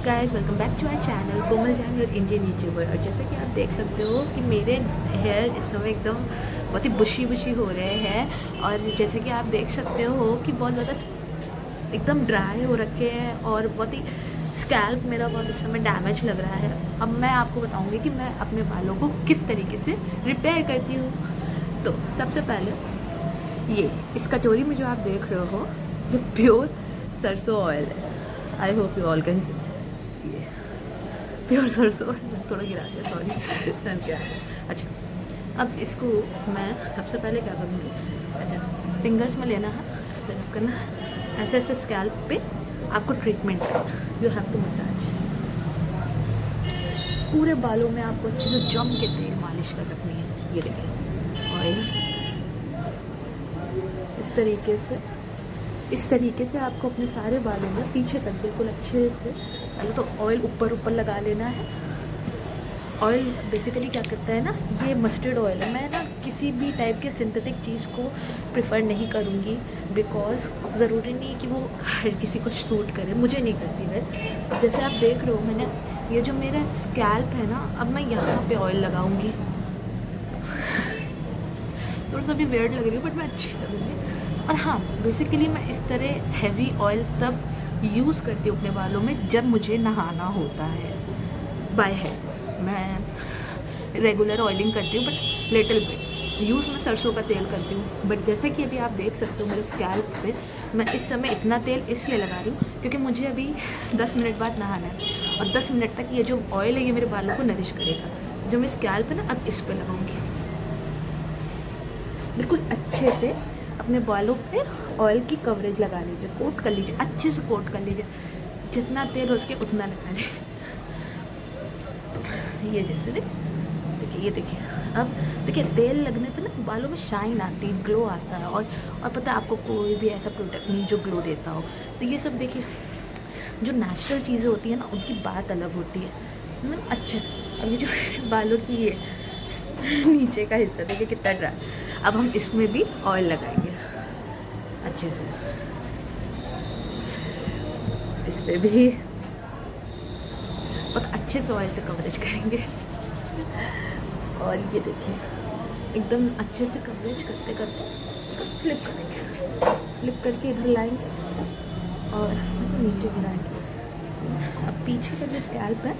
Guys, welcome back to our channel Komal Jaan और Indian YouTuber. और जैसे कि आप देख सकते हो कि मेरे हेयर इस समय एकदम बहुत ही बुशी हो रहे हैं। और जैसे कि आप देख सकते हो कि बहुत ज़्यादा एकदम ड्राई हो रखे हैं और बहुत ही स्कैल्प मेरा बहुत इस समय डैमेज लग रहा है। अब मैं आपको बताऊंगी कि मैं अपने बालों को किस तरीके से रिपेयर करती हूँ। तो सबसे पहले ये इस कटोरी में जो आप देख रहे हो ये प्योर सरसों ऑयल है। I hope you all can see, ये प्योर सरसों ऑयल। थोड़ा गिरा दिया, सॉरी। क्या अच्छा, अब इसको मैं सबसे पहले क्या करूँगी, ऐसे फिंगर्स में लेना है, ऐसे रब करना है, ऐसे ऐसे स्कैल्प पे आपको ट्रीटमेंट करना। यू हैव टू मसाज पूरे बालों में। आपको अच्छे से जम के तेल मालिश कर रखनी है। ये देखिए ऑयल इस तरीके से आपको अपने सारे बालों में पीछे तक बिल्कुल अच्छे से, पहले तो ऑयल ऊपर लगा लेना है। ऑयल बेसिकली क्या करता है ना, ये मस्टर्ड ऑयल है। मैं ना किसी भी टाइप के सिंथेटिक चीज़ को प्रेफर नहीं करूँगी, बिकॉज ज़रूरी नहीं कि वो हर किसी को सूट करे। मुझे नहीं करती है। जैसे आप देख रहे हो, मैंने ये जो मेरा स्कैल्प है ना, अब मैं यहाँ पे ऑयल लगाऊँगी। थोड़ा सा भी वियर्ड लग रही है बट मैं अच्छी लगूँगी। और हाँ, बेसिकली मैं इस तरह हैवी ऑयल तब यूज़ करती हूँ अपने बालों में जब मुझे नहाना होता है बाय हेड। मैं रेगुलर ऑयलिंग करती हूँ बट लिटिल बिट यूज़ मैं सरसों का तेल करती हूँ। बट जैसे कि अभी आप देख सकते हो मेरे स्कैल्प पे मैं इस समय इतना तेल इसलिए लगा रही हूँ क्योंकि मुझे अभी 10 मिनट बाद नहाना है और 10 मिनट तक ये जो ऑयल है ये मेरे बालों को नरिश करेगा। जो मेरे स्कैल्प है ना, अब इस पर लगाऊँगी बिल्कुल अच्छे से। अपने बालों पे ऑयल की कवरेज लगा लीजिए, कोट कर लीजिए, अच्छे से कोट कर लीजिए। जितना तेल हो सके उतना लगा लीजिए। ये जैसे देखिए, ये देखिए। अब देखिए तेल लगने पे ना बालों में शाइन आती है, ग्लो आता है। और पता है आपको, कोई भी ऐसा प्रोडक्ट नहीं जो ग्लो देता हो। तो ये सब देखिए, जो नेचुरल चीज़ें होती है ना, उनकी बात अलग होती है ना, अच्छे से। अब ये जो बालों की ये नीचे का हिस्सा देखिए कितना ड्राई। अब हम इसमें भी ऑयल लगाएंगे अच्छे से, इस पर भी बहुत अच्छे से ऑयल से कवरेज करेंगे। और ये देखिए एकदम अच्छे से कवरेज करते करते इसको फ्लिप करेंगे, फ्लिप करके इधर लाएंगे और नीचे गिराएंगे। अब पीछे का जो स्कैल्प है,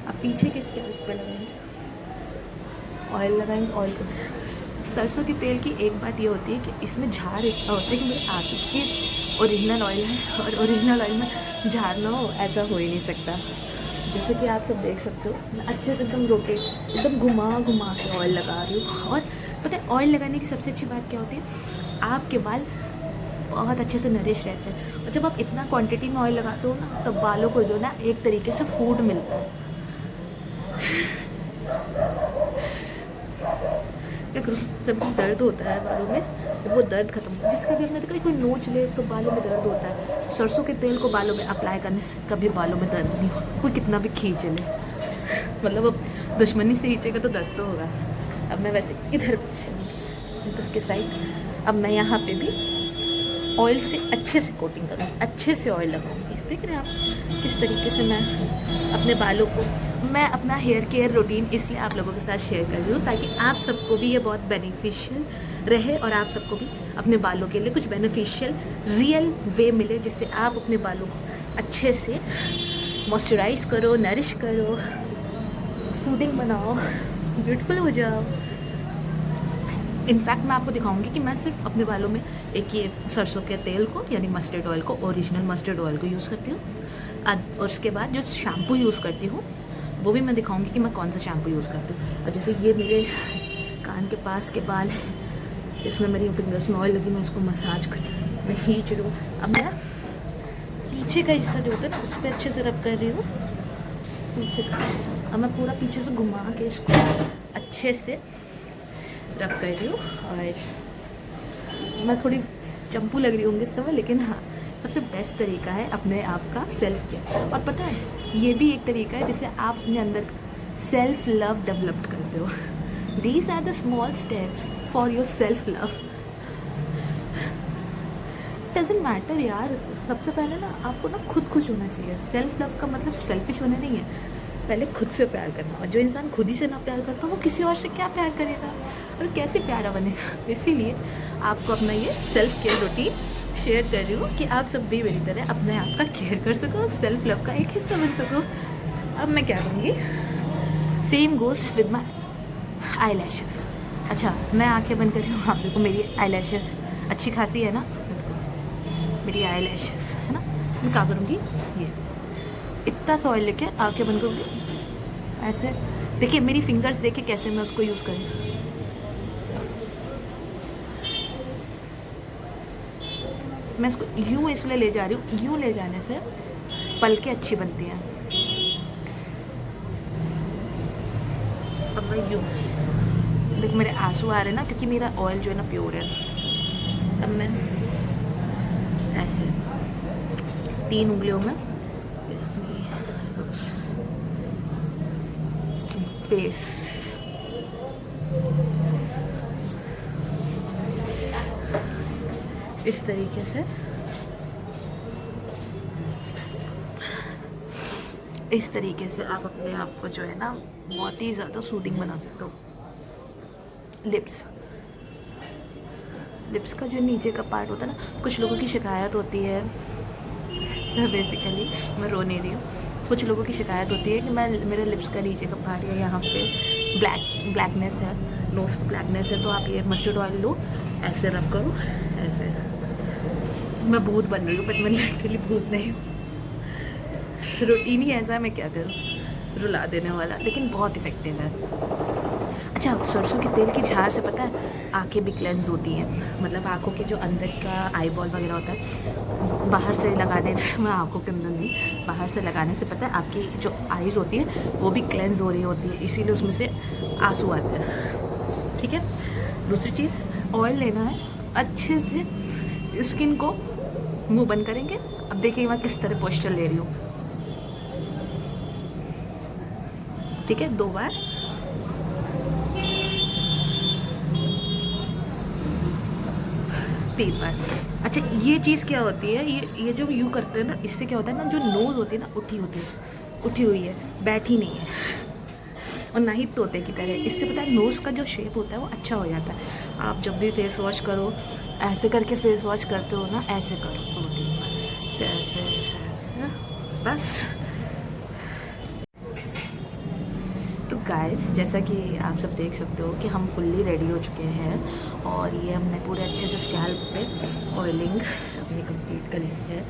अब पीछे के स्कैल्प पे लगाएंगे, ऑयल लगाएंगे। ऑयल को सरसों के तेल की एक बात ये होती है कि इसमें झाड़ इतना होता है कि मेरे आंसू की ओरिजिनल ऑयल है और ओरिजिनल ऑयल में झाड़ ना हो ऐसा हो ही नहीं सकता। जैसे कि आप सब देख सकते हो, मैं अच्छे से एकदम रोटेट, एकदम घुमा के ऑयल लगा रही हूँ। और पता है ऑयल लगाने की सबसे अच्छी बात क्या होती है, आपके बाल बहुत अच्छे से नरिश रहते हैं। और जब आप इतना क्वांटिटी में ऑयल लगाते हो ना, तो बालों को जो ना एक तरीके से फूड मिलता है। क्या करूँ, जब दर्द होता है बालों में, जब वो दर्द खत्म, जिसका भी अपने देखा कोई नोच ले तो बालों में दर्द होता है, सरसों के तेल को बालों में अप्लाई करने से कभी बालों में दर्द नहीं हो। कोई कितना भी खींच ले, मतलब अब दुश्मनी से खींचेगा तो दर्द तो होगा। अब मैं वैसे इधर के साइड, अब मैं यहाँ पे भी ऑयल से अच्छे से कोटिंग करूँगी, अच्छे से ऑयल लगाऊंगी। देख रहे हैं आप किस तरीके से मैं अपने बालों को, मैं अपना हेयर केयर रूटीन इसलिए आप लोगों के साथ शेयर कर रही हूँ ताकि आप सबको भी ये बहुत बेनिफिशियल रहे और आप सबको भी अपने बालों के लिए कुछ बेनिफिशियल रियल वे मिले, जिससे आप अपने बालों को अच्छे से मॉइस्चराइज करो, नरिश करो, सूदिंग बनाओ, ब्यूटीफुल हो जाओ। इनफैक्ट मैं आपको दिखाऊंगी कि मैं सिर्फ अपने बालों में एक ये सरसों के तेल को यानी मस्टर्ड ऑयल को, ओरिजिनल मस्टर्ड ऑयल को यूज़ करती हूँ। और उसके बाद जो शैम्पू यूज़ करती हूँ वो भी मैं दिखाऊंगी कि मैं कौन सा शैम्पू यूज़ करती हूँ। और जैसे ये मेरे कान के पास के बाल है, इसमें मेरी फिंगर्स में ऑयल लगी, मैं उसको मसाज करती हूँ, मैं खींच रही हूँ। अब मैं पीछे का हिस्सा जो होता है ना, उस पर अच्छे से रब कर रही हूँ, पीछे का हिस्सा। अब मैं पूरा पीछे से घुमा के इसको अच्छे से रब कर रही हूँ। और मैं थोड़ी चंपू लग रही होंगी इस समय, लेकिन हाँ, सबसे बेस्ट तरीका है अपने आप का सेल्फ केयर। और पता है ये भी एक तरीका है जिससे आप अपने अंदर सेल्फ लव डेवलप करते हो। These are the small steps for your self love. Doesn't matter यार, सबसे पहले ना आपको ना खुद खुश होना चाहिए। सेल्फ लव का मतलब सेल्फिश होना नहीं है, पहले खुद से प्यार करना। और जो इंसान खुद ही से ना प्यार करता वो किसी और से क्या प्यार करेगा और कैसे प्यारा बनेगा। इसीलिए आपको अपना ये सेल्फ केयर रूटीन शेयर कर रही हूँ कि आप सब भी मेरी तरह अपने आप का केयर कर सको, सेल्फ लव का एक हिस्सा बन सको। अब मैं क्या करूँगी, same goes with my I lashes. अच्छा, मैं आंखें बंद कर रही हूँ, आप देखो मेरी आई लैशेज़ अच्छी खासी है ना, मेरी आई लैशेज़ है ना। मैं क्या करूँगी, ये इतना सा ऑयल लेके आंखें बंद करूँगी ऐसे। देखिए मेरी फिंगर्स देखिए कैसे मैं उसको यूज़ करूँ। मैं इसको यूँ इसलिए ले जा रही हूँ, यूँ ले जाने से पलकें अच्छी बनती हैं। अब मैं यूँ, देख मेरे आंसू आ रहे हैं ना, क्योंकि मेरा ऑयल जो है ना प्योर है। अब मैं ऐसे 3 उंगलियों में फेस, इस तरीके से, इस तरीके से आप अपने आप को जो है ना बहुत ही ज़्यादा सूदिंग बना सकते हो। लिप्स, लिप्स का जो नीचे का पार्ट होता है ना, कुछ लोगों की शिकायत होती है, बेसिकली मैं रो नहीं रही हूँ, कुछ लोगों की शिकायत होती है कि मैं मेरे लिप्स का नीचे का पार्ट या यहाँ पे ब्लैकनेस है, नोज पर ब्लैकनेस है, तो आप ये मस्टर्ड ऑयल लो, ऐसे रब करो ऐसे। मैं भूत बन रही हूँ बट मैं लिटरली भूत नहीं हूँ, रूटीन ही ऐसा है, मैं क्या करूँ, रुला देने वाला, लेकिन बहुत इफेक्टिव है। अच्छा, सरसों के तेल की झाड़ से पता है आंखें भी क्लेंस होती हैं, मतलब आंखों के जो अंदर का आई बॉल वगैरह होता है, बाहर से लगाने से, मैं आंखों के अंदर नहीं, बाहर से लगाने से पता है आपकी जो आईज़ होती है वो भी क्लेंस हो रही होती है, इसीलिए उसमें से आंसू आते हैं। ठीक है, दूसरी चीज़, ऑयल लेना है, अच्छे से स्किन को मुँह बंद करेंगे। अब देखिए मैं किस तरह पोस्चर ले रही हूँ, ठीक है, 2 बार, तीन बार। अच्छा, ये चीज़ क्या होती है, ये जो यू करते हैं ना, इससे क्या होता है ना, जो नोज़ होती है ना उठी होती है, उठी हुई है, बैठी नहीं है, और ना ही तोते की तरह। इससे पता है नोज़ का जो शेप होता है वो अच्छा हो जाता है। आप जब भी फेस वॉश करो, ऐसे करके फेस वॉश करते हो ना, ऐसे करो 2-3 बार, ऐसे ऐसे ऐसे, बस। तो गाइस, जैसा कि आप सब देख सकते हो कि हम फुल्ली रेडी हो चुके हैं, और ये हमने पूरे अच्छे से स्कैल्प पे ऑयलिंग अपनी कंप्लीट कर ली है।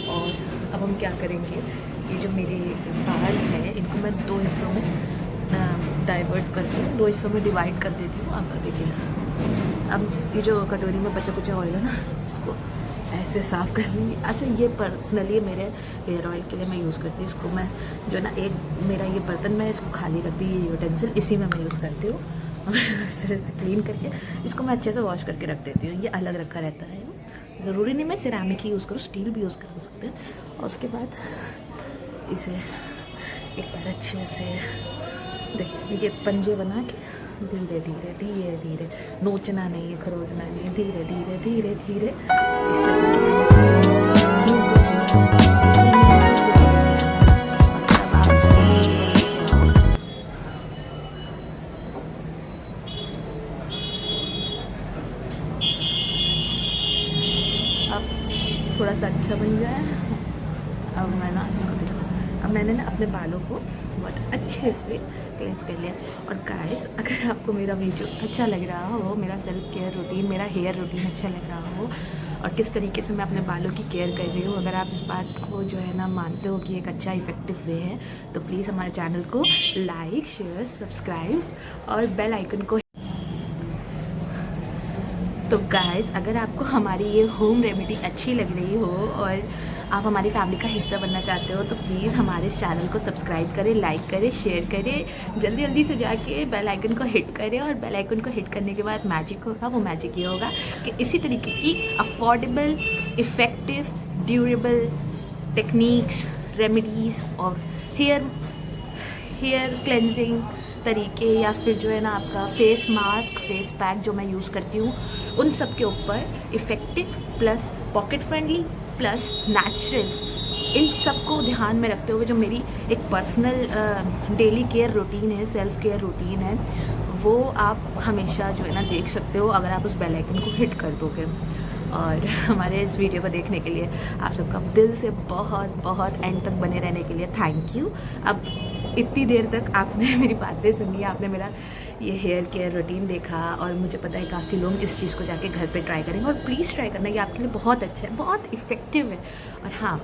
और अब हम क्या करेंगे, ये जो मेरे बाल हैं इनको मैं 2 हिस्सों में डाइवर्ट करके 2 हिस्सों में डिवाइड कर देती हूँ। आप देखिए, अब ये जो कटोरी में बचा कुचा ऑयल है ना, इसको ऐसे साफ़ कर लूँगी। अच्छा, ये पर्सनली मेरे हेयर ऑयल के लिए मैं यूज़ करती हूँ, इसको मैं जो ना, एक मेरा ये बर्तन मैं इसको खाली रखती हूँ, ये यूटेंसिल इसी में मैं यूज़ करती हूँ। इस तरह से क्लीन करके इसको मैं अच्छे से वॉश करके रख देती हूँ, ये अलग रखा रहता है। ज़रूरी नहीं मैं सिरामिक ही यूज़ करूँ, स्टील भी यूज़ कर सकते हैं। और उसके बाद इसे एक बार अच्छे से देखिए, ये पंजे बना के धीरे धीरे धीरे धीरे, नोचना नहीं है, खरोचना नहीं, धीरे धीरे धीरे धीरे इस तरीके से। अब थोड़ा सा अच्छा बन जाए, अब मैं ना इसको देखो, अब मैंने ना अपने बालों को बहुत अच्छे से क्लेंस कर लिया। और गाइस, अगर आपको मेरा वीडियो अच्छा लग रहा हो, मेरा सेल्फ केयर रूटीन, मेरा हेयर रूटीन अच्छा लग रहा हो, और किस तरीके से मैं अपने बालों की केयर कर रही हूँ, अगर आप इस बात को जो है ना मानते हो कि एक अच्छा इफेक्टिव वे है, तो प्लीज़ हमारे चैनल को लाइक, शेयर, सब्सक्राइब और बेल आइकन को। तो गाइस, अगर आपको हमारी ये होम रेमेडी अच्छी लग रही हो और आप हमारी फैमिली का हिस्सा बनना चाहते हो, तो प्लीज़ हमारे इस चैनल को सब्सक्राइब करें, लाइक करें, शेयर करें, जल्दी जल्दी से जाके बेल आइकन को हिट करें। और बेल आइकन को हिट करने के बाद मैजिक होगा, वो मैजिक ये होगा कि इसी तरीके की affordable, effective, durable techniques, remedies और हेयर क्लेंजिंग, तरीके या फिर जो है ना आपका फेस मास्क, फेस पैक जो मैं यूज़ करती हूँ, उन सब के ऊपर effective plus pocket friendly plus natural, इन सब को ध्यान में रखते हुए जो मेरी एक पर्सनल डेली केयर रूटीन है, सेल्फ़ केयर रूटीन है, वो आप हमेशा जो है ना देख सकते हो अगर आप उस बेल आइकन को हिट कर दोगे। और हमारे इस वीडियो को देखने के लिए आप सबका दिल से बहुत बहुत एंड तक बने रहने के लिए थैंक यू। अब इतनी देर तक आपने मेरी बातें सुनी, आपने मेरा ये हेयर केयर रूटीन देखा, और मुझे पता है काफ़ी लोग इस चीज़ को जाके घर पे ट्राई करेंगे, और प्लीज़ ट्राई करना, ये आपके लिए बहुत अच्छा है, बहुत इफ़ेक्टिव है। और हाँ,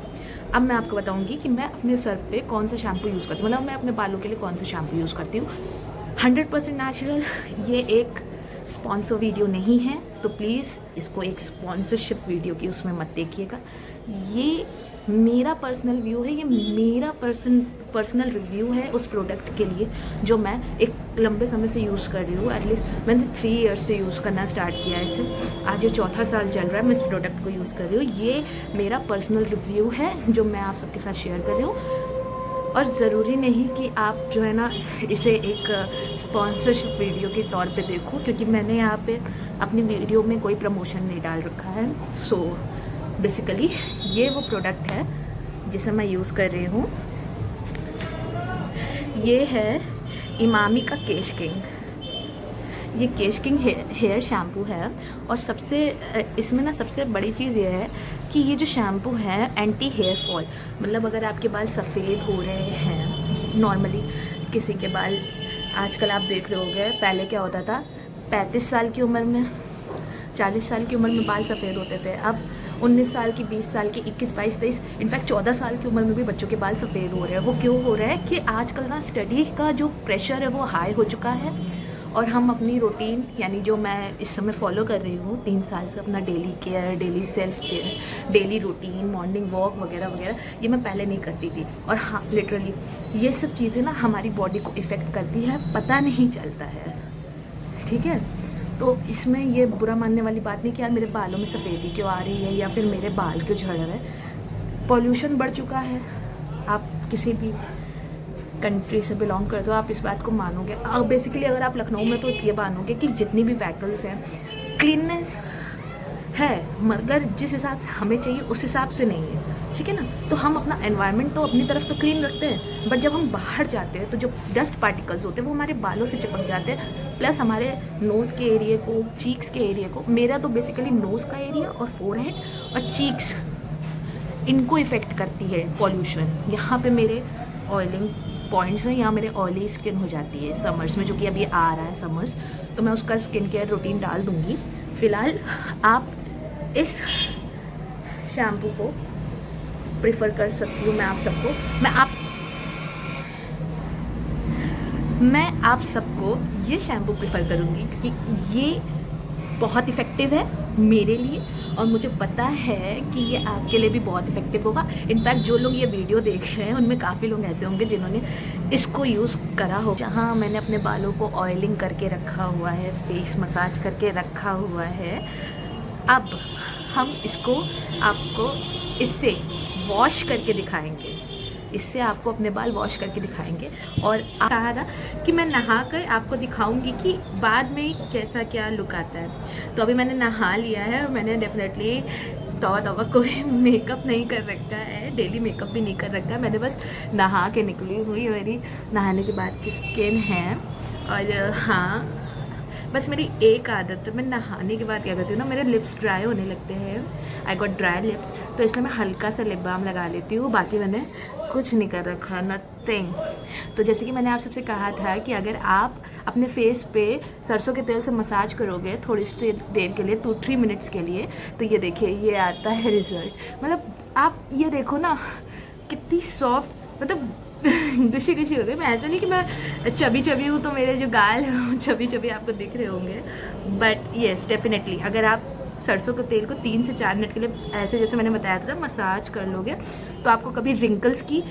अब मैं आपको बताऊंगी कि मैं अपने सर पे कौन सा शैम्पू यूज़ करती हूँ, मतलब मैं अपने बालों के लिए कौन सा शैम्पू यूज़ करती हूँ। 100% नेचुरल। ये एक स्पॉन्सर वीडियो नहीं है, तो प्लीज़ इसको एक स्पॉन्सरशिप वीडियो की उसमें मत देखिएगा। ये मेरा पर्सनल व्यू है, ये मेरा पर्सनल रिव्यू है उस प्रोडक्ट के लिए जो मैं एक लंबे समय से यूज़ कर रही हूँ। एटलीस्ट मैंने 3 इयर्स से यूज़ करना स्टार्ट किया है इसे, आज ये 4था साल चल रहा है मैं इस प्रोडक्ट को यूज़ कर रही हूँ। ये मेरा पर्सनल रिव्यू है जो मैं आप सबके साथ शेयर कर रही हूँ, और ज़रूरी नहीं कि आप जो है ना इसे एक स्पॉन्सरशिप वीडियो के तौर पे देखो, क्योंकि मैंने यहाँ पे अपनी वीडियो में कोई प्रमोशन नहीं डाल रखा है। सो बेसिकली ये वो प्रोडक्ट है जिसे मैं यूज़ कर रही हूँ। ये है इमामी का केश किंग। ये केश किंग हेयर शैम्पू है, और सबसे इसमें ना सबसे बड़ी चीज़ ये है कि ये जो शैम्पू है एंटी हेयर फॉल, मतलब अगर आपके बाल सफ़ेद हो रहे हैं, नॉर्मली किसी के बाल आजकल आप देख रहे होंगे, पहले क्या होता था 35 साल की उम्र में, 40 साल की उम्र में बाल सफ़ेद होते थे, अब 19 साल की, 20 साल की, 21, 22, 23, इनफैक्ट 14 साल की उम्र में भी बच्चों के बाल सफ़ेद हो रहे हैं। वो क्यों हो रहा है कि आजकल ना स्टडी का जो प्रेशर है वो हाई हो चुका है, और हम अपनी रूटीन यानी जो मैं इस समय फॉलो कर रही हूँ 3 साल से, अपना daily care, daily self care, daily routine, morning walk वगैरह वगैरह, ये मैं पहले नहीं करती थी। और हाँ, लिटरली ये सब चीज़ें ना हमारी बॉडी को इफ़ेक्ट करती है, पता नहीं चलता है, ठीक है। तो इसमें ये बुरा मानने वाली बात नहीं कि यार मेरे बालों में सफ़ेदी क्यों आ रही है या फिर मेरे बाल क्यों झड़ रहे हैं। पॉल्यूशन बढ़ चुका है, आप किसी भी कंट्री से बिलोंग करते हो आप इस बात को मानोगे। अब बेसिकली अगर आप लखनऊ में तो ये मानोगे कि जितनी भी व्हीकल्स हैं, क्लीननेस है, मगर जिस हिसाब से हमें चाहिए उस हिसाब से नहीं है, ठीक है ना। तो हम अपना एनवायरनमेंट तो अपनी तरफ तो क्लीन रखते हैं, बट जब हम बाहर जाते हैं तो जो डस्ट पार्टिकल्स होते हैं वो हमारे बालों से चिपक जाते हैं, प्लस हमारे नोज़ के एरिया को, चीक्स के एरिया को, मेरा तो बेसिकली नोज़ का एरिया और फोरहेड और चीक्स, इनको इफ़ेक्ट करती है पॉल्यूशन। यहाँ पे मेरे ऑयलिंग पॉइंट्स हैं, यहाँ मेरे ऑयली स्किन हो जाती है समर्स में, जो कि अभी आ रहा है समर्स, तो मैं उसका स्किन केयर रूटीन डाल दूँगी। फ़िलहाल आप इस शैम्पू को प्रिफ़र कर सकती हूँ, मैं आप सबको ये शैम्पू प्रिफ़र करूँगी क्योंकि ये बहुत इफ़ेक्टिव है मेरे लिए, और मुझे पता है कि ये आपके लिए भी बहुत इफ़ेक्टिव होगा। इनफैक्ट जो लोग ये वीडियो देख रहे हैं उनमें काफ़ी लोग ऐसे होंगे जिन्होंने इसको यूज़ करा हो। जहाँ मैंने अपने बालों को ऑयलिंग करके रखा हुआ है, फेस मसाज करके रखा हुआ है, अब हम इसको आपको इससे वॉश करके दिखाएंगे, इससे आपको अपने बाल वॉश करके दिखाएंगे। और कहा था कि मैं नहा कर आपको दिखाऊंगी कि बाद में कैसा क्या लुक आता है। तो अभी मैंने नहा लिया है, और मैंने डेफिनेटली तवा कोई मेकअप नहीं कर रखा है, डेली मेकअप भी नहीं कर रखा है, मैंने बस नहा के निकली हुई मेरी नहाने के बाद की स्किन है। और हाँ, बस मेरी एक आदत है, मैं नहाने के बाद क्या करती हूँ ना, मेरे लिप्स ड्राई होने लगते हैं, आई गॉट ड्राई लिप्स, तो इसलिए मैं हल्का सा लिप बाम लगा लेती हूँ, बाकी मैंने कुछ नहीं कर रखा, नथिंग। तो जैसे कि मैंने आप सबसे कहा था कि अगर आप अपने फेस पे सरसों के तेल से मसाज करोगे थोड़ी सी देर के लिए, 2-3 मिनट्स के लिए, तो ये देखिए ये आता है रिज़ल्ट। मतलब आप ये देखो ना कितनी सॉफ्ट, मतलब गुशी हो गई। मैं ऐसा नहीं कि मैं चबी हूँ तो मेरे जो गाल हैं वो चबी आपको दिख रहे होंगे, बट येस डेफिनेटली अगर आप सरसों के तेल को 3 से 4 मिनट के लिए ऐसे जैसे मैंने बताया था मसाज कर लोगे तो आपको कभी रिंकल्स की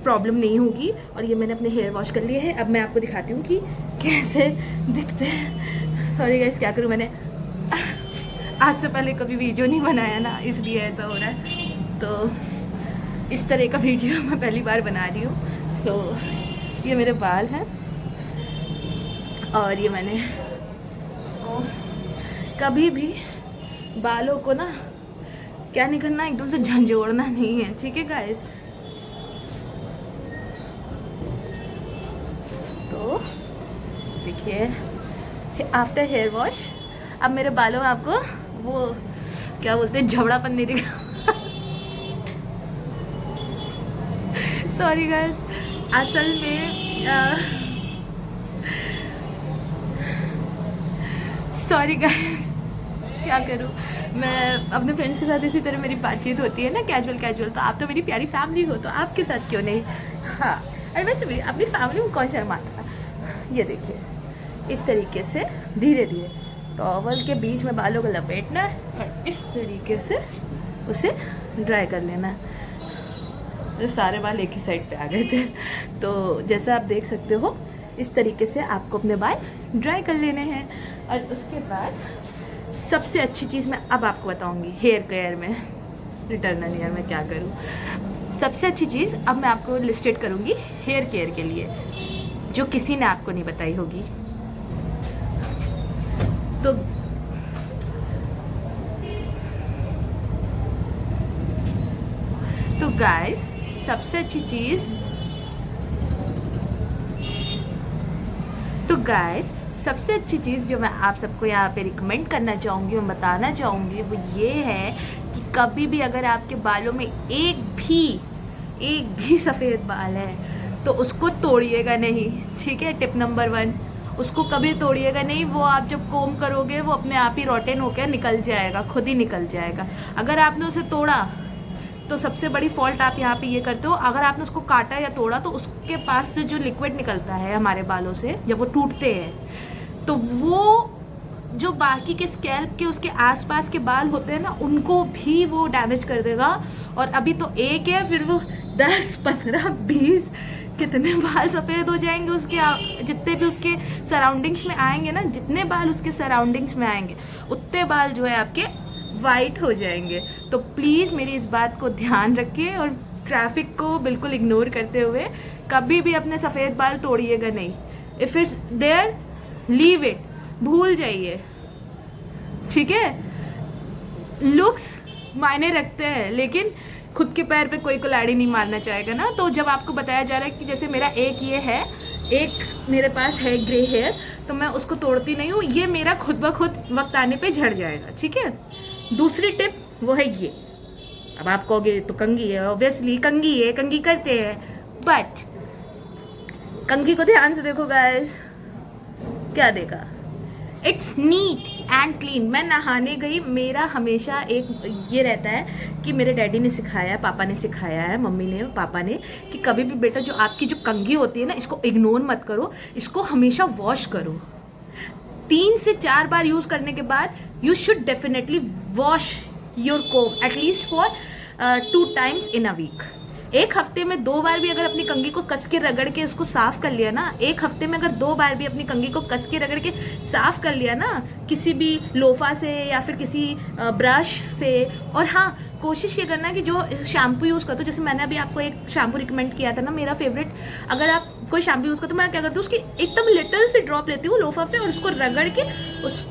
प्रॉब्लम नहीं होगी। और ये मैंने अपने हेयर वॉश कर लिए हैं, अब मैं आपको दिखाती हूँ कि कैसे दिखते हैं। सॉरी गाइस, क्या करूँ, मैंने आज से पहले कभी वीडियो नहीं बनाया ना, इसलिए ऐसा हो रहा है। तो इस तरह का वीडियो मैं पहली बार बना रही हूँ। सो ये मेरे बाल हैं, और ये मैंने इसको कभी भी बालों को ना क्या नहीं करना, एकदम से झंझोड़ना नहीं है, ठीक है गाइस। तो देखिए आफ्टर हेयर वॉश अब मेरे बालों में आपको वो क्या बोलते हैं, झबड़ापन नहीं दिखा। सॉरी गाइस, असल में सॉरी गाइस, क्या करूँ मैं, अपने फ्रेंड्स के साथ इसी तरह मेरी बातचीत होती है ना, कैजुअल कैजुअल। तो आप तो मेरी प्यारी फैमिली हो, तो आपके साथ क्यों नहीं। हाँ, और वैसे भी अपनी फैमिली में कौन शर्माता है। ये देखिए इस तरीके से धीरे धीरे टॉवल के बीच में बालों को लपेटना है और इस तरीके से उसे ड्राई कर लेना है। तो सारे बाल एक ही साइड पे आ गए थे, तो जैसा आप देख सकते हो इस तरीके से आपको अपने बाल ड्राई कर लेने हैं। और उसके बाद सबसे अच्छी चीज़ मैं अब आपको बताऊंगी हेयर केयर में, रिटर्नल ईयर में क्या करूं। सबसे अच्छी चीज़ अब मैं आपको लिस्टेड करूंगी हेयर केयर के लिए, जो किसी ने आपको नहीं बताई होगी। तो गाइस सबसे अच्छी चीज़, सबसे अच्छी चीज़ जो मैं आप सबको यहाँ पे रिकमेंड करना चाहूँगी और बताना चाहूँगी वो ये है कि कभी भी अगर आपके बालों में एक भी सफ़ेद बाल है तो उसको तोड़िएगा नहीं, ठीक है। टिप नंबर 1, उसको कभी तोड़िएगा नहीं। वो आप जब कोम करोगे वो अपने आप ही रोटेन होकर निकल जाएगा, खुद ही निकल जाएगा। अगर आपने उसे तोड़ा तो सबसे बड़ी फॉल्ट आप यहाँ पे ये करते हो, अगर आपने उसको काटा या तोड़ा तो उसके पास से जो लिक्विड निकलता है हमारे बालों से जब वो टूटते हैं, तो वो जो बाकी के स्कैल्प के उसके आसपास के बाल होते हैं ना, उनको भी वो डैमेज कर देगा। और अभी तो एक है, फिर वो 10, 15, 20 कितने बाल सफ़ेद हो जाएंगे उसके, जितने भी उसके सराउंडिंग्स में आएंगे ना, जितने बाल उसके सराउंडिंग्स में आएंगे उतने बाल जो है आपके वाइट हो जाएंगे। तो प्लीज़ मेरी इस बात को ध्यान रखिए और ट्रैफिक को बिल्कुल इग्नोर करते हुए कभी भी अपने सफ़ेद बाल तोड़िएगा नहीं। If it's there leave it, भूल जाइए, ठीक है। लुक्स मायने रखते हैं, लेकिन खुद के पैर पे कोई कुल्हाड़ी नहीं मारना चाहेगा ना। तो जब आपको बताया जा रहा है कि जैसे मेरा एक ये है, एक मेरे पास है ग्रे हेयर, तो मैं उसको तोड़ती नहीं हूँ, ये मेरा खुद ब खुद वक्त आने पे झड़ जाएगा, ठीक है। दूसरी टिप वो है ये, अब आप कहोगे तो कंघी है, ऑब्वियसली कंघी है, कंघी करते हैं, बट कंघी को ध्यान से देखो गाइस, क्या देखा, इट्स नीट एंड क्लीन। मैं नहाने गई, मेरा हमेशा एक ये रहता है कि मेरे डैडी ने सिखाया है, पापा ने सिखाया है, मम्मी ने, पापा ने, कि कभी भी बेटा जो आपकी जो कंघी होती है ना, इसको इग्नोर मत करो, इसको हमेशा वॉश करो। 3 से 4 बार यूज़ करने के बाद you should definitely wash your comb at least for 2 times in a week. एक हफ्ते में 2 बार भी अगर अपनी कंघी को कस के रगड़ के उसको साफ कर लिया ना, एक हफ्ते में अगर 2 बार भी अपनी कंघी को कस के रगड़ के साफ कर लिया ना, किसी भी लोफा से या फिर किसी ब्रश से। और हाँ, कोशिश ये करना कि जो शैम्पू यूज़ करते हो, जैसे मैंने अभी आपको एक शैम्पू रिकमेंड किया था ना, मेरा फेवरेट, अगर आप कोई शैम्पू यूज़ करते हो, मैं क्या करती हूँ उसकी एकदम लिटिल से ड्रॉप लेती हूँ लोफा पे और उसको रगड़ के उस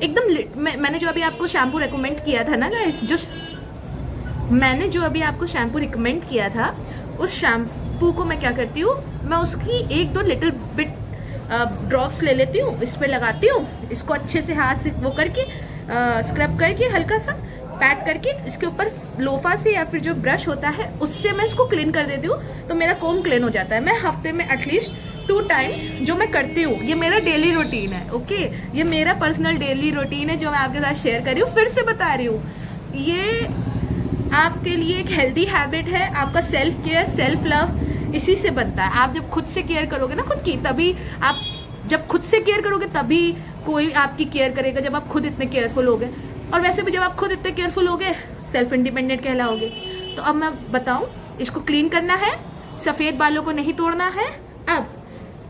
एकदम मैंने जो अभी आपको शैम्पू रिकमेंड किया था ना गाइस, मैंने जो अभी आपको शैम्पू रिकमेंड किया था, उस शैम्पू को मैं क्या करती हूँ, मैं उसकी 1-2 लिटिल बिट ड्रॉप्स ले लेती हूँ, इस पे लगाती हूँ, इसको अच्छे से हाथ से वो करके स्क्रब करके हल्का सा पैट करके इसके ऊपर लोफा से या फिर जो ब्रश होता है उससे मैं इसको क्लीन कर देती हूँ, तो मेरा कोम क्लीन हो जाता है। मैं हफ्ते में एटलीस्ट 2 टाइम्स जो मैं करती हूँ, ये मेरा डेली रूटीन है, ओके। ये मेरा पर्सनल डेली रूटीन है जो मैं आपके साथ शेयर कर रही हूँ, फिर से बता रही हूँ, ये आपके लिए एक हेल्दी हैबिट है। आपका सेल्फ केयर, सेल्फ लव इसी से बनता है। आप जब खुद से केयर करोगे ना खुद की, तभी आप जब खुद से केयर करोगे तभी कोई आपकी केयर करेगा, जब आप खुद इतने केयरफुल होगे। और वैसे भी जब आप खुद इतने केयरफुल होगे, सेल्फ इंडिपेंडेंट कहलाओगे। तो अब मैं बताऊं, इसको क्लीन करना है, सफ़ेद बालों को नहीं तोड़ना है। अब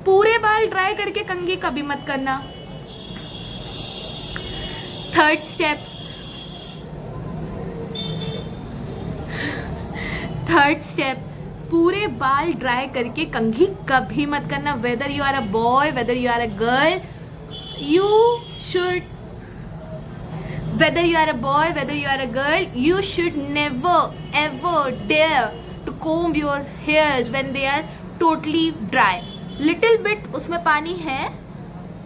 पूरे बाल ड्राई करके कंघी कभी मत करना। थर्ड स्टेप, पूरे बाल ड्राई करके कंघी कभी मत करना, whether you are a boy, whether you are a girl, you should, whether you are a boy, whether you are a girl, you should never ever dare to comb your hairs when they are totally dry. Little bit उसमें पानी है,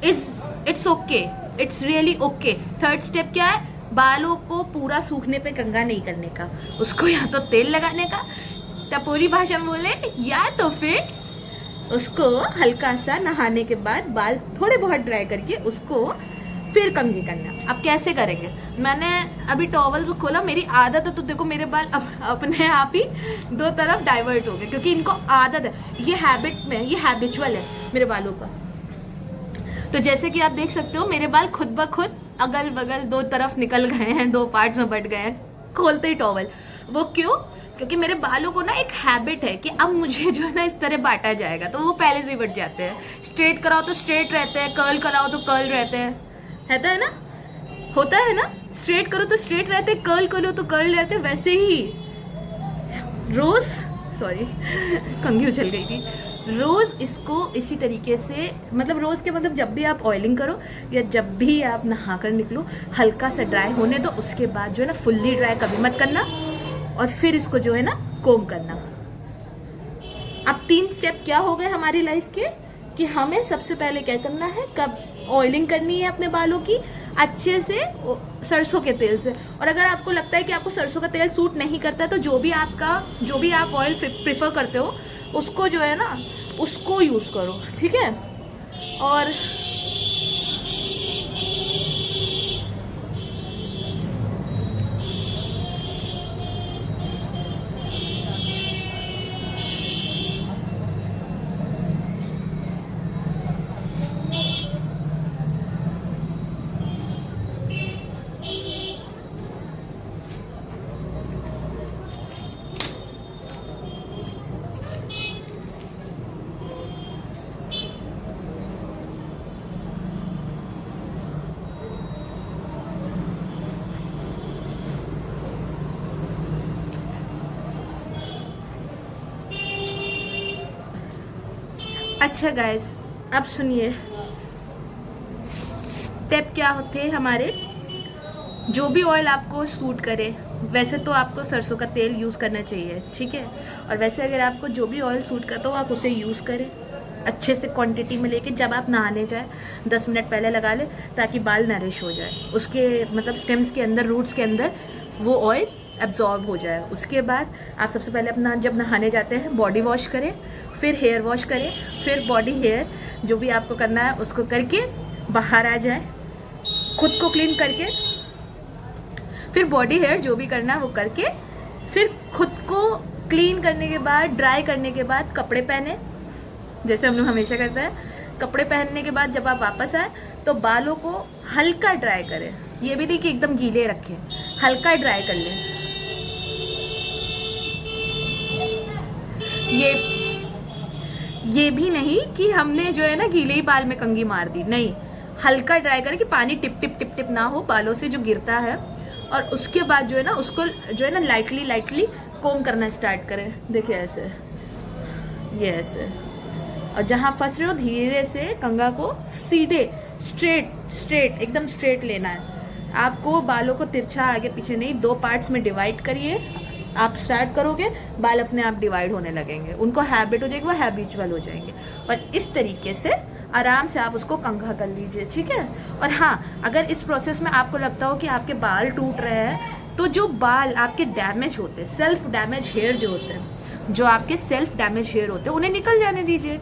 it's okay, it's really okay. Third step क्या है, बालों को पूरा सूखने पे कंघा नहीं करने का, उसको या तो तेल लगाने का, टपोरी भाषा में बोले, या तो फिर उसको हल्का सा नहाने के बाद बाल थोड़े बहुत ड्राई करके उसको फिर कंघी करना। अब कैसे करेंगे, मैंने अभी टॉवल को खोला, मेरी आदत है तो देखो मेरे बाल अपने आप ही दो तरफ डाइवर्ट हो गए, क्योंकि इनको आदत है, ये हैबिट में, ये हैबिचुअल है मेरे बालों का। तो जैसे कि आप देख सकते हो मेरे बाल खुद ब खुद अगल बगल दो तरफ निकल गए हैं, दो पार्ट्स में बट गए हैं खोलते ही टॉवल। वो क्यों, क्योंकि मेरे बालों को ना एक हैबिट है कि अब मुझे जो है ना इस तरह बांटा जाएगा, तो वो पहले से ही बट जाते हैं। स्ट्रेट कराओ तो स्ट्रेट रहते हैं, कर्ल कराओ तो कर्ल रहते हैं, रहता है ना, होता है ना, स्ट्रेट करो तो स्ट्रेट रहते, कर्ल करो तो कर्ल रहते। वैसे ही रोज, सॉरी कंघी उछल गई थी, रोज इसको इसी तरीके से, मतलब रोज के मतलब जब भी आप ऑयलिंग करो या जब भी आप नहा कर निकलो, हल्का सा ड्राई होने दो, उसके बाद जो है ना फुल्ली ड्राई कभी मत करना, और फिर इसको जो है ना कोम करना। अब 3 स्टेप क्या हो गए हमारी लाइफ के, कि हमें सबसे पहले क्या करना है, कब ऑयलिंग करनी है अपने बालों की अच्छे से सरसों के तेल से। और अगर आपको लगता है कि आपको सरसों का तेल सूट नहीं करता, तो जो भी आप ऑयल प्रेफर करते हो उसको जो है ना उसको यूज़ करो, ठीक है। और अच्छा गाइस, अब सुनिए स्टेप क्या होते हैं हमारे। जो भी ऑयल आपको सूट करे, वैसे तो आपको सरसों का तेल यूज़ करना चाहिए, ठीक है। और वैसे अगर आपको जो भी ऑयल सूट करता हो आप उसे यूज़ करें अच्छे से क्वांटिटी में लेके। जब आप नहाने जाए 10 मिनट पहले लगा ले, ताकि बाल नरिश हो जाए, उसके मतलब स्टेम्स के अंदर, रूट्स के अंदर वो ऑयल एब्जॉर्ब हो जाए। उसके बाद आप सबसे पहले अपना जब नहाने जाते हैं बॉडी वॉश करें, फिर हेयर वॉश करें, फिर बॉडी हेयर जो भी आपको करना है उसको करके बाहर आ जाए, खुद को क्लीन करके, फिर बॉडी हेयर जो भी करना है वो करके, फिर खुद को क्लीन करने के बाद, ड्राई करने के बाद कपड़े पहने, जैसे हम लोग हमेशा करते हैं। कपड़े पहनने के बाद जब आप वापस आए तो बालों को हल्का ड्राई करें, ये भी नहीं कि एकदम गीले रखें, हल्का ड्राई कर लें। ये भी नहीं कि हमने जो है ना गीले ही बाल में कंघी मार दी, नहीं, हल्का ड्राई करें कि पानी टिप टिप टिप टिप ना हो बालों से जो गिरता है। और उसके बाद जो है ना उसको जो है ना लाइटली कोम करना स्टार्ट करें। देखिए ऐसे, ये ऐसे, और जहाँ फंस रहे हो धीरे से कंघा को सीधे स्ट्रेट एकदम स्ट्रेट लेना है। आपको बालों को तिरछा आगे पीछे नहीं, 2 पार्ट्स में डिवाइड करिए। आप स्टार्ट करोगे, बाल अपने आप डिवाइड होने लगेंगे, उनको हैबिट हो जाएगी, वो हैबिचुअल हो जाएंगे। और इस तरीके से आराम से आप उसको कंघा कर लीजिए, ठीक है। और हाँ, अगर इस प्रोसेस में आपको लगता हो कि आपके बाल टूट रहे हैं, तो जो बाल आपके डैमेज होते हैं, सेल्फ डैमेज हेयर जो होते हैं, जो आपके सेल्फ डैमेज हेयर होते हैं, उन्हें निकल जाने दीजिए।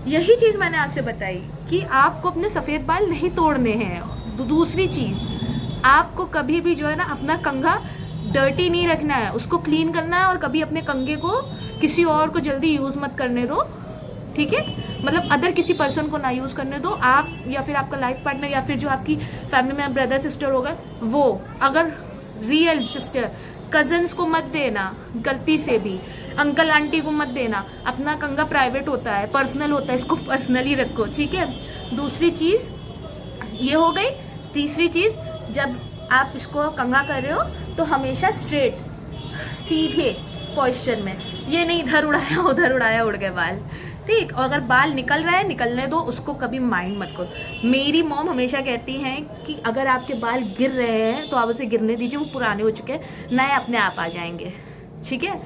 यही चीज़ मैंने आपसे बताई कि आपको अपने सफ़ेद बाल नहीं तोड़ने हैं। दूसरी चीज़, आपको कभी भी जो है ना अपना कंघा डर्टी नहीं रखना है, उसको क्लीन करना है। और कभी अपने कंघे को किसी और को जल्दी यूज़ मत करने दो, ठीक है। मतलब अदर किसी पर्सन को ना यूज़ करने दो, आप या फिर आपका लाइफ पार्टनर या फिर जो आपकी फैमिली में ब्रदर सिस्टर होगा वो। अगर रियल सिस्टर, कज़न्स को मत देना गलती से भी, अंकल आंटी को मत देना। अपना कंघा प्राइवेट होता है, पर्सनल होता है, इसको पर्सनली रखो, ठीक है। दूसरी चीज़ ये हो गई। तीसरी चीज़, जब आप इसको कंघा कर रहे हो तो हमेशा स्ट्रेट, सीधे पॉइस्चर में, ये नहीं इधर उड़ाया उधर उड़ाया उड़ गए बाल, ठीक। और अगर बाल निकल रहा है निकलने दो, उसको कभी माइंड मत करो। मेरी मॉम हमेशा कहती हैं कि अगर आपके बाल गिर रहे हैं तो आप उसे गिरने दीजिए, वो पुराने हो चुके हैं, नए अपने आप आ जाएंगे, ठीक है।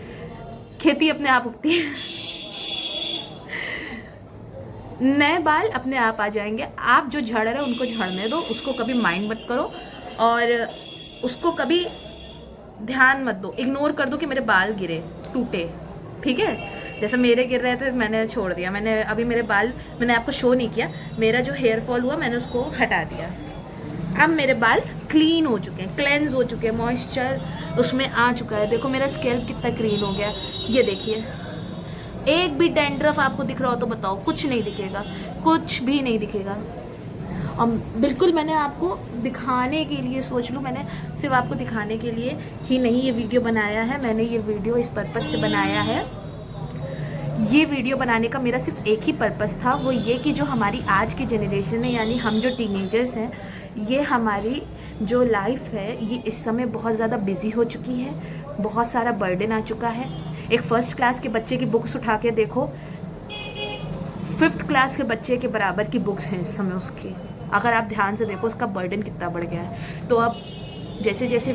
खेती अपने आप उगती है, नए बाल अपने आप आ जाएंगे। आप जो झड़ रहे हैं उनको झड़ने दो, उसको कभी माइंड मत करो और उसको कभी ध्यान मत दो, इग्नोर कर दो कि मेरे बाल गिरे टूटे, ठीक है। जैसे मेरे गिर रहे थे मैंने छोड़ दिया, मैंने अभी मेरे बाल मैंने आपको शो नहीं किया, मेरा जो हेयर फॉल हुआ मैंने उसको हटा दिया। अब मेरे बाल क्लीन हो चुके हैं, क्लेंज हो चुके हैं, मॉइस्चर उसमें आ चुका है। देखो मेरा स्कैल्प कितना क्लीन हो गया, ये देखिए। एक भी डैंड्रफ आपको दिख रहा हो तो बताओ, कुछ नहीं दिखेगा, कुछ भी नहीं दिखेगा। और बिल्कुल मैंने आपको दिखाने के लिए, सोच लो मैंने सिर्फ आपको दिखाने के लिए ही नहीं ये वीडियो बनाया है। मैंने ये वीडियो इस पर्पज़ से बनाया है, ये वीडियो बनाने का मेरा सिर्फ एक ही पर्पस था, वो ये कि जो हमारी आज की जनरेशन है, यानी हम जो टीनेजर्स हैं, ये हमारी जो लाइफ है ये इस समय बहुत ज़्यादा बिजी हो चुकी है, बहुत सारा बर्डन आ चुका है। एक फर्स्ट क्लास के बच्चे की बुक्स उठा के देखो, 5th क्लास के बच्चे के बराबर की बुक्स हैं इस समय उसकी। अगर आप ध्यान से देखो उसका बर्डन कितना बढ़ गया है। तो अब जैसे जैसे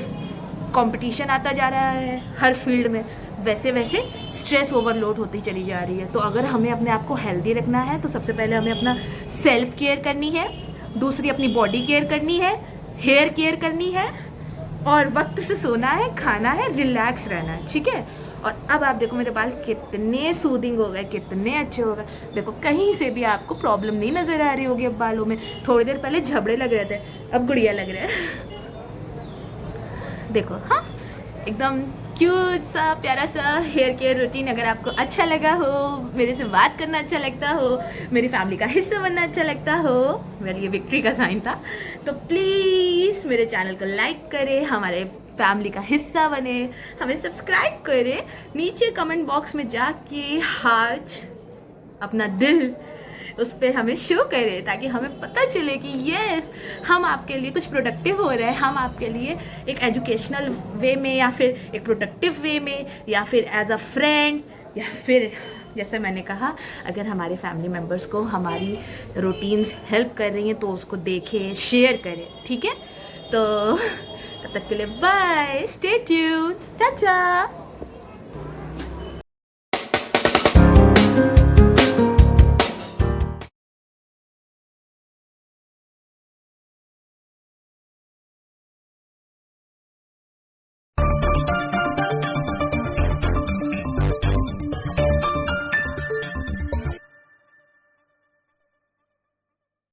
कंपटीशन आता जा रहा है हर फील्ड में, वैसे वैसे स्ट्रेस ओवरलोड होती चली जा रही है। तो अगर हमें अपने आप को हेल्दी रखना है तो सबसे पहले हमें अपना सेल्फ केयर करनी है, दूसरी अपनी बॉडी केयर करनी है, हेयर केयर करनी है, और वक्त से सोना है, खाना है, रिलैक्स रहना है, ठीक है। और अब आप देखो मेरे बाल कितने सूदिंग हो गए, कितने अच्छे हो गए। देखो कहीं से भी आपको प्रॉब्लम नहीं नज़र आ रही होगी अब बालों में। थोड़ी देर पहले झबड़े लग रहे थे, अब गुड़िया लग रहे हैं। देखो हाँ, एकदम क्यूट सा प्यारा सा हेयर केयर रूटीन। अगर आपको अच्छा लगा हो, मेरे से बात करना अच्छा लगता हो, मेरी फैमिली का हिस्सा बनना अच्छा लगता हो, मेरे लिए विक्ट्री का साइन था, तो प्लीज़ मेरे चैनल को लाइक करें, हमारे फैमिली का हिस्सा बने, हमें सब्सक्राइब करें, नीचे कमेंट बॉक्स में जाके हार्ट अपना दिल उस पर हमें शो करें, ताकि हमें पता चले कि यस हम आपके लिए कुछ प्रोडक्टिव हो रहे हैं, हम आपके लिए एक एजुकेशनल वे में, या फिर एक प्रोडक्टिव वे में, या फिर एज अ फ्रेंड, या फिर जैसे मैंने कहा अगर हमारे फैमिली मेम्बर्स को हमारी रूटीन्स हेल्प कर रही हैं तो उसको देखें, शेयर करें, ठीक है। तो तब तक के लिए बाय, स्टे ट्यून्ड, टाटा।